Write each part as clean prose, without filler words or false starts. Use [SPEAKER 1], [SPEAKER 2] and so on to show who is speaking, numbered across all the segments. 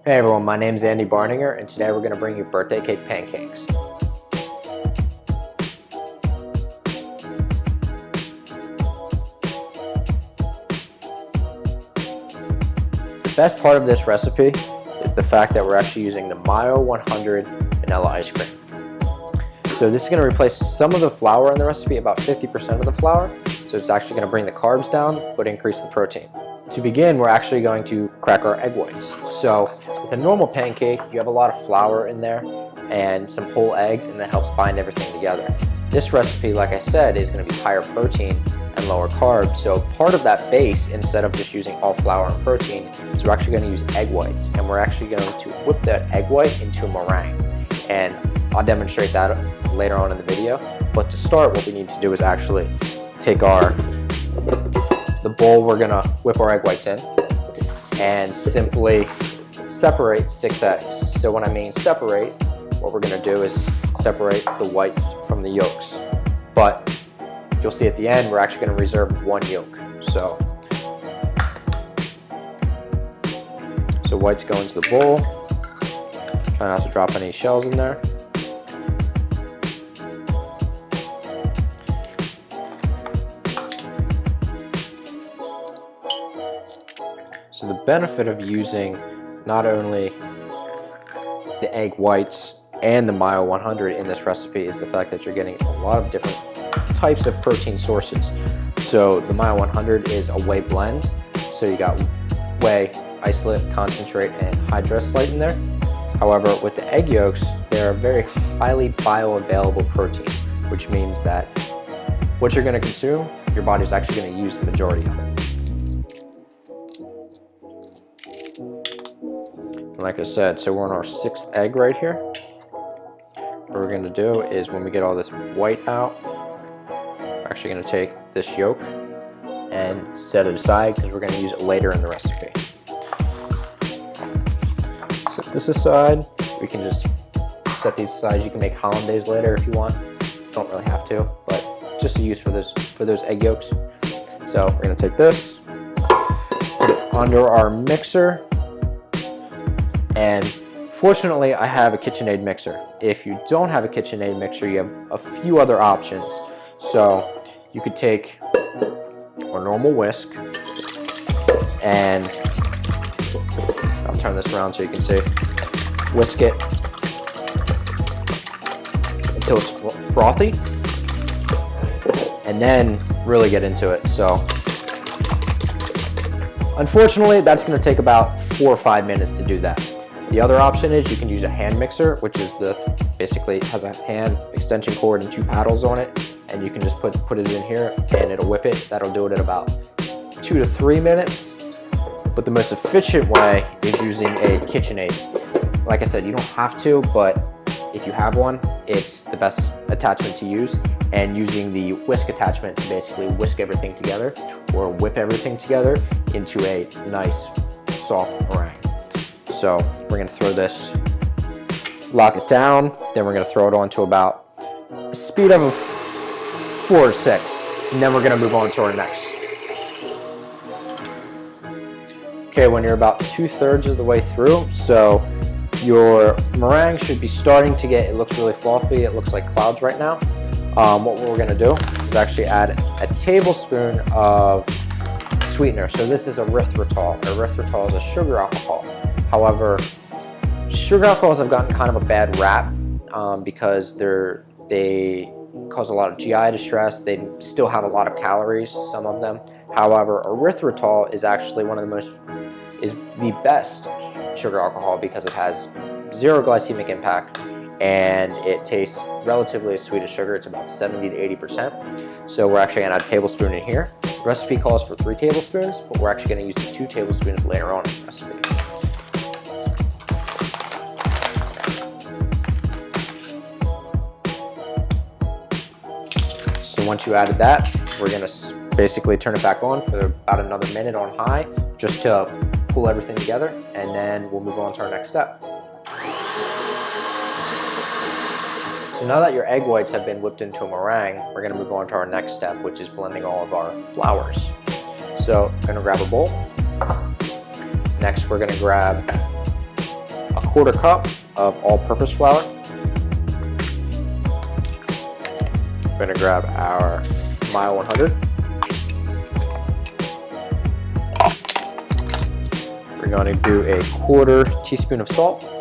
[SPEAKER 1] Hey everyone, my name is Andy Barninger, and today we're going to bring you birthday cake pancakes. The best part of this recipe is the fact that we're actually using the Myo100 Vanilla Ice Cream. So this is going to replace some of the flour in the recipe, about 50% of the flour, so it's actually going to bring the carbs down but increase the protein. To begin, we're actually going to crack our egg whites. So with a normal pancake, you have a lot of flour in there and some whole eggs, and that helps bind everything together. This recipe, like I said, is going to be higher protein and lower carbs. So part of that base, instead of just using all flour and protein, is we're actually going to use egg whites, and we're actually going to whip that egg white into a meringue. And I'll demonstrate that later on in the video. But to start, what we need to do is actually take the bowl we're gonna whip our egg whites in and simply separate 6 eggs. So when I mean separate, what we're gonna do is separate the whites from the yolks. But you'll see at the end, we're actually gonna reserve 1 yolk. So whites go into the bowl. Try not to drop any shells in there. So the benefit of using not only the egg whites and the Myo100 in this recipe is the fact that you're getting a lot of different types of protein sources. So the Myo100 is a whey blend. So you got whey, isolate, concentrate, and hydrolyte in there. However, with the egg yolks, they're a very highly bioavailable protein, which means that what you're going to consume, your body's actually going to use the majority of it. Like I said, so we're on our 6th egg right here. What we're going to do is when we get all this white out, we're actually going to take this yolk and set it aside because we're going to use it later in the recipe. Set this aside. We can just set these aside. You can make hollandaise later if you want. Don't really have to, but just to use for those egg yolks. So we're going to take this, put it under our mixer. And fortunately, I have a KitchenAid mixer. If you don't have a KitchenAid mixer, you have a few other options. So you could take a normal whisk, and I'll turn this around so you can see. Whisk it until it's frothy, and then really get into it. So unfortunately, that's going to take about 4 or 5 minutes to do that. The other option is you can use a hand mixer, which is basically has a hand extension cord and 2 paddles on it, and you can just put it in here and it'll whip it. That'll do it at about 2 to 3 minutes. But the most efficient way is using a KitchenAid. Like I said, you don't have to, but if you have one, it's the best attachment to use. And using the whisk attachment to basically whisk everything together or whip everything together into a nice soft meringue. So we're going to throw this, lock it down, then we're going to throw it on to about a speed of 4 or 6, and then we're going to move on to our next. Okay, when you're about 2/3 of the way through, so your meringue should be starting to get, it looks really fluffy, it looks like clouds right now. What we're going to do is actually add a tablespoon of sweetener. So this is erythritol. Erythritol is a sugar alcohol. However, sugar alcohols have gotten kind of a bad rap because they cause a lot of GI distress. They still have a lot of calories, some of them. However, erythritol is actually is the best sugar alcohol because it has 0 glycemic impact and it tastes relatively as sweet as sugar. It's about 70 to 80%. So we're actually going to add a tablespoon in here. The recipe calls for 3 tablespoons, but we're actually going to use 2 tablespoons later on in the recipe. So once you added that, we're going to basically turn it back on for about another minute on high, just to pull everything together, and then we'll move on to our next step. So now that your egg whites have been whipped into a meringue, we're going to move on to our next step, which is blending all of our flours. So I'm going to grab a bowl. Next, we're going to grab 1/4 cup of all-purpose flour. We're going to grab our Myo100. We're going to do a 1/4 teaspoon of salt.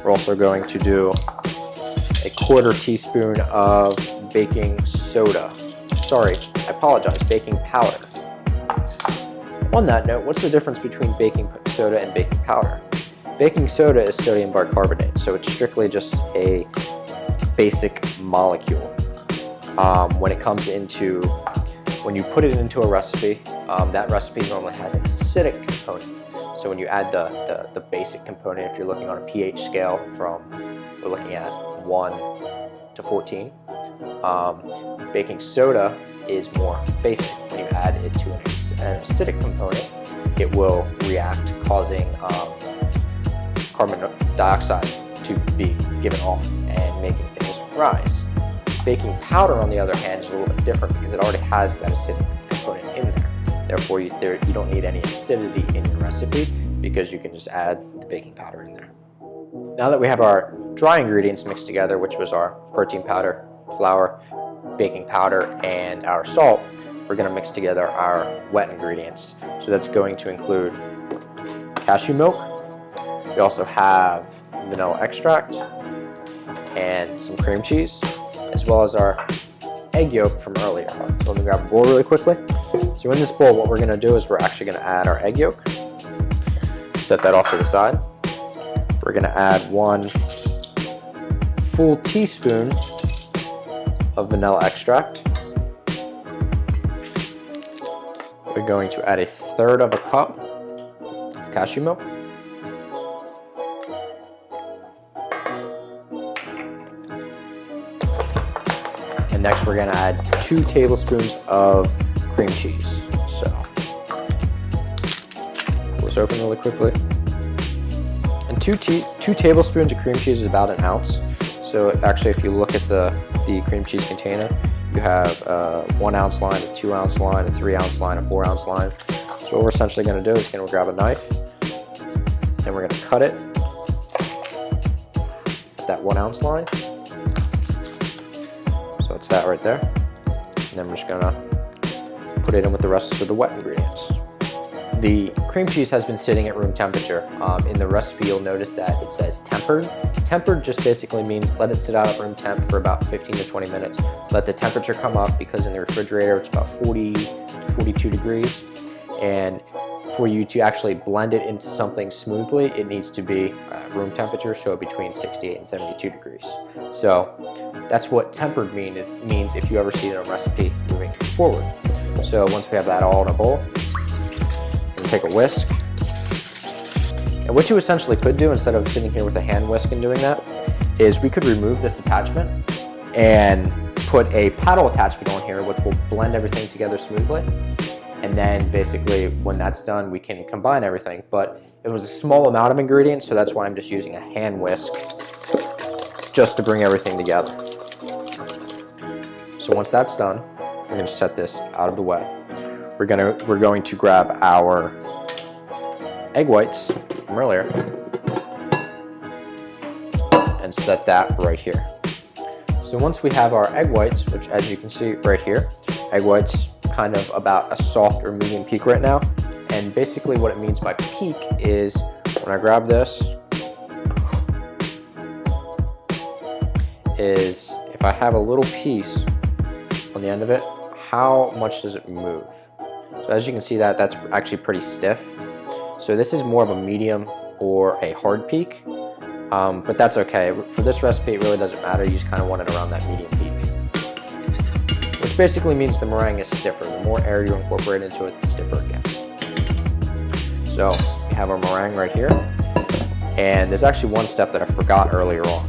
[SPEAKER 1] We're also going to do a 1/4 teaspoon of baking soda. Sorry, I apologize, baking powder. On that note, what's the difference between baking soda and baking powder? Baking soda is sodium bicarbonate, so it's strictly just a basic molecule. When you put it into a recipe, that recipe normally has an acidic component. So when you add the basic component, if you're looking on a pH scale we're looking at 1 to 14, baking soda is more basic. When you add it to an acidic component, it will react, causing carbon dioxide to be given off and making things rise. Baking powder, on the other hand, is a little bit different because it already has that acidic component in there. Therefore, you don't need any acidity in your recipe because you can just add the baking powder in there. Now that we have our dry ingredients mixed together, which was our protein powder, flour, baking powder, and our salt, we're going to mix together our wet ingredients. So that's going to include cashew milk. We also have vanilla extract and some cream cheese, as well as our egg yolk from earlier. So let me grab a bowl really quickly. So in this bowl, what we're going to do is we're actually going to add our egg yolk. Set that off to the side. We're going to add 1 full teaspoon of vanilla extract. We're going to add 1/3 cup of cashew milk. And next we're going to add 2 tablespoons of cream cheese. So pull this open really quickly. And 2 tablespoons of cream cheese is about 1 ounce. So actually, if you look at the cream cheese container, you have a 1 ounce line, a 2 ounce line, a 3 ounce line, a 4 ounce line. So what we're essentially going to do is grab a knife and we're going to cut it at that 1 ounce line. So it's that right there. And then we're just going to put it in with the rest of the wet ingredients. The cream cheese has been sitting at room temperature. In the recipe, you'll notice that it says tempered. Tempered just basically means let it sit out at room temp for about 15 to 20 minutes. Let the temperature come up, because in the refrigerator it's about 40 to 42 degrees. And for you to actually blend it into something smoothly, it needs to be room temperature, so between 68 and 72 degrees. So that's what tempered means if you ever see it in a recipe moving forward. So once we have that all in a bowl, take a whisk, and what you essentially could do instead of sitting here with a hand whisk and doing that is we could remove this attachment and put a paddle attachment on here, which will blend everything together smoothly. And then basically when that's done, we can combine everything. But it was a small amount of ingredients, so that's why I'm just using a hand whisk just to bring everything together. So once that's done, we're going to set this out of the way. We're going to grab our egg whites from earlier and set that right here. So once we have our egg whites, which as you can see right here, egg whites kind of about a soft or medium peak right now. And basically what it means by peak is when I grab this, is if I have a little piece on the end of it, how much does it move? So as you can see that's actually pretty stiff. So this is more of a medium or a hard peak, but that's okay. For this recipe, it really doesn't matter. You just kind of want it around that medium peak, which basically means the meringue is stiffer. The more air you incorporate into it, the stiffer it gets. So we have our meringue right here. And there's actually one step that I forgot earlier on,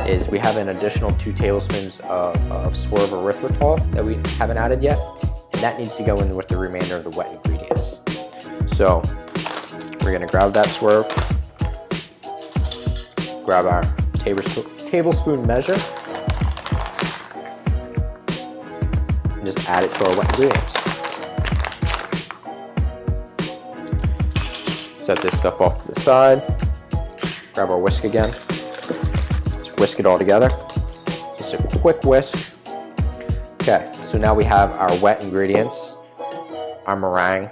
[SPEAKER 1] is we have an additional 2 tablespoons of swerve erythritol that we haven't added yet. And that needs to go in with the remainder of the wet ingredients. So we're going to grab that swerve, grab our tablespoon measure, and just add it to our wet ingredients. Set this stuff off to the side. Grab our whisk again. Just whisk it all together. Just a quick whisk. Okay, so now we have our wet ingredients, our meringue,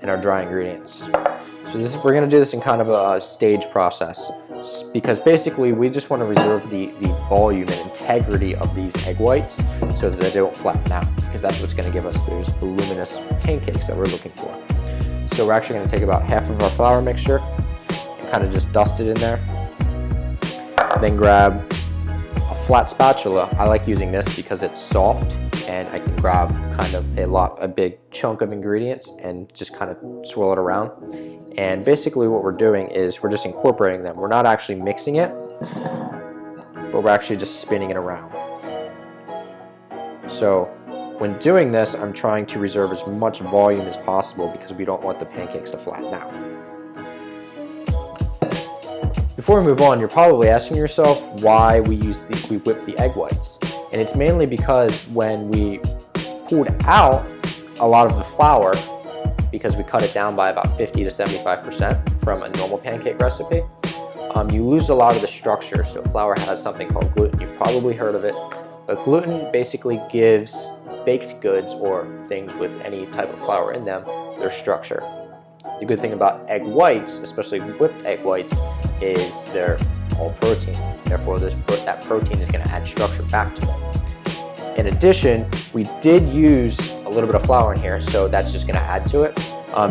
[SPEAKER 1] and our dry ingredients. So we're going to do this in kind of a stage process, because basically we just want to reserve the volume and integrity of these egg whites so that they don't flatten out, because that's what's going to give us those voluminous pancakes that we're looking for. So we're actually going to take about half of our flour mixture and kind of just dust it in there. Then grab a flat spatula. I like using this because it's soft and I can grab kind of a big chunk of ingredients and just kind of swirl it around. And basically what we're doing is we're just incorporating them. We're not actually mixing it, but we're actually just spinning it around. So when doing this, I'm trying to reserve as much volume as possible because we don't want the pancakes to flatten out. Before we move on, you're probably asking yourself why we whip the egg whites. And it's mainly because when we pulled out a lot of the flour, because we cut it down by about 50 to 75% from a normal pancake recipe, you lose a lot of the structure. So flour has something called gluten. You've probably heard of it. But gluten basically gives baked goods or things with any type of flour in them their structure. The good thing about egg whites, especially whipped egg whites, is they're all protein. Therefore, that protein is going to add structure back to it. In addition, we did use a little bit of flour in here, so that's just going to add to it.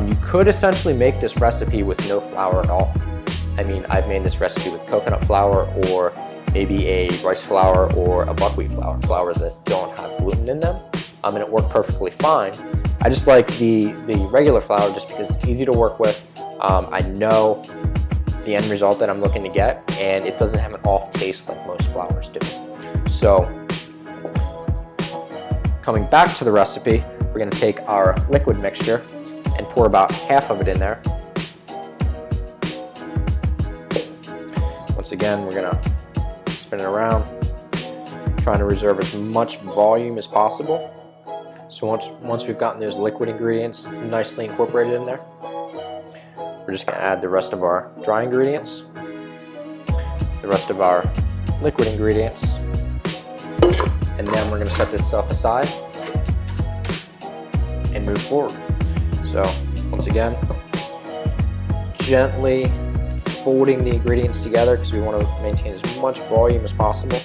[SPEAKER 1] You could essentially make this recipe with no flour at all. I mean, I've made this recipe with coconut flour or maybe a rice flour or a buckwheat flour, flours that don't have gluten in them, and it worked perfectly fine. I just like the regular flour just because it's easy to work with. I know the end result that I'm looking to get, and it doesn't have an off taste like most flours do. So coming back to the recipe, we're going to take our liquid mixture and pour about half of it in there. Once again, we're going to spin it around, trying to reserve as much volume as possible. So once we've gotten those liquid ingredients nicely incorporated in there, we're just going to add the rest of our dry ingredients, the rest of our liquid ingredients, and then we're going to set this stuff aside and move forward. So once again, gently folding the ingredients together because we want to maintain as much volume as possible.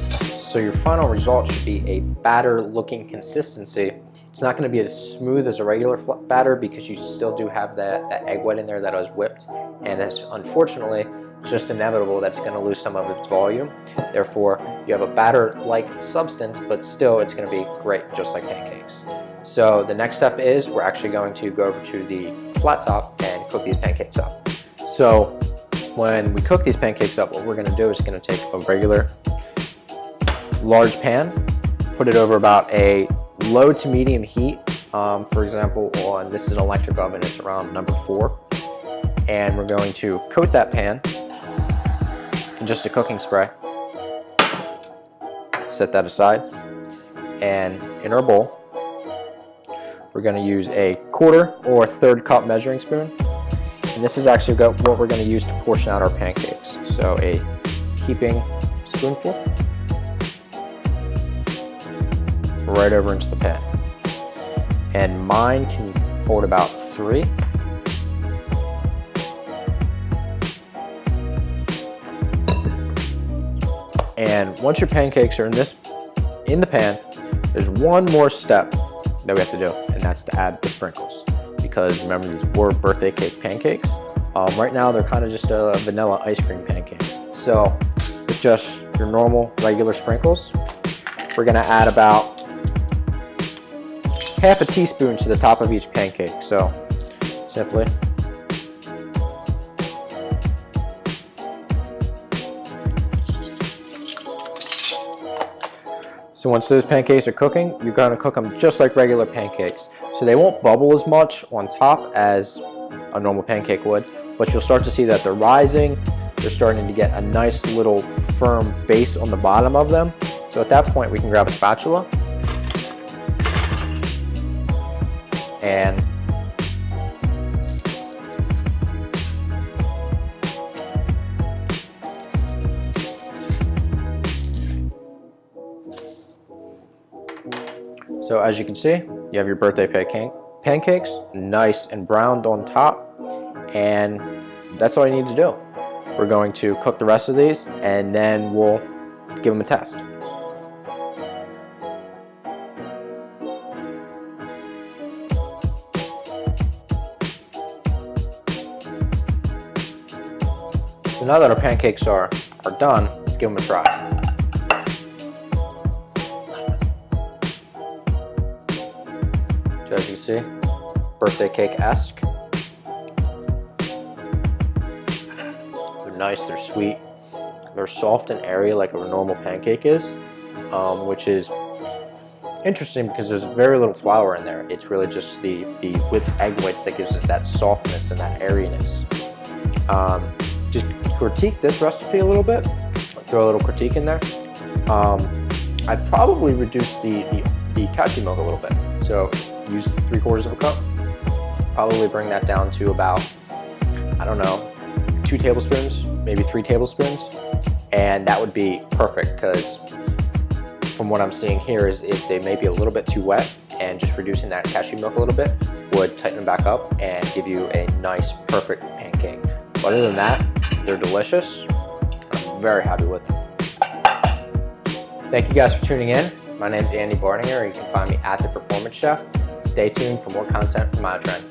[SPEAKER 1] So your final result should be a batter looking consistency. It's not going to be as smooth as a regular batter because you still do have that egg white in there that was whipped, and it's unfortunately just inevitable that's going to lose some of its volume. Therefore, you have a batter-like substance, but still it's going to be great, just like pancakes. So the next step is we're actually going to go over to the flat top and cook these pancakes up. So when we cook these pancakes up, what we're going to do is going to take a regular large pan, put it over about a low to medium heat. For example, this is an electric oven, it's around number 4. And we're going to coat that pan in just a cooking spray. Set that aside. And in our bowl, we're going to use a 1/4 or 1/3 cup measuring spoon. And this is actually what we're going to use to portion out our pancakes. So a heaping spoonful right over into the pan. And mine can hold about 3. And once your pancakes are in the pan, there's one more step that we have to do, and that's to add the sprinkles. Because remember, these were birthday cake pancakes. Right now, they're kind of just a vanilla ice cream pancake. So with just your normal, regular sprinkles, we're gonna add about half a teaspoon to the top of each pancake. So simply So once those pancakes are cooking, you're going to cook them just like regular pancakes. So they won't bubble as much on top as a normal pancake would, but you'll start to see that they're rising. They're starting to get a nice little firm base on the bottom of them. So at that point, we can grab a spatula and So as you can see, you have your birthday pancakes, nice and browned on top, and that's all you need to do. We're going to cook the rest of these, and then we'll give them a test. So now that our pancakes are done, let's give them a try. So as you see, birthday cake-esque. They're nice, they're sweet, they're soft and airy like a normal pancake is, which is interesting because there's very little flour in there. It's really just the whipped egg whites that gives us that softness and that airiness. Just critique this recipe a little bit, throw a little critique in there. I'd probably reduce the cashew milk a little bit. So use 3/4 of a cup. Probably bring that down to about, I don't know, 2 tablespoons, maybe 3 tablespoons. And that would be perfect because from what I'm seeing here is if they may be a little bit too wet, and just reducing that cashew milk a little bit would tighten them back up and give you a nice, perfect pancake. But other than that, they're delicious. I'm very happy with them. Thank you guys for tuning in. My name is Barninger. You can find me at The Performance Chef. Stay tuned for more content from Myotrend.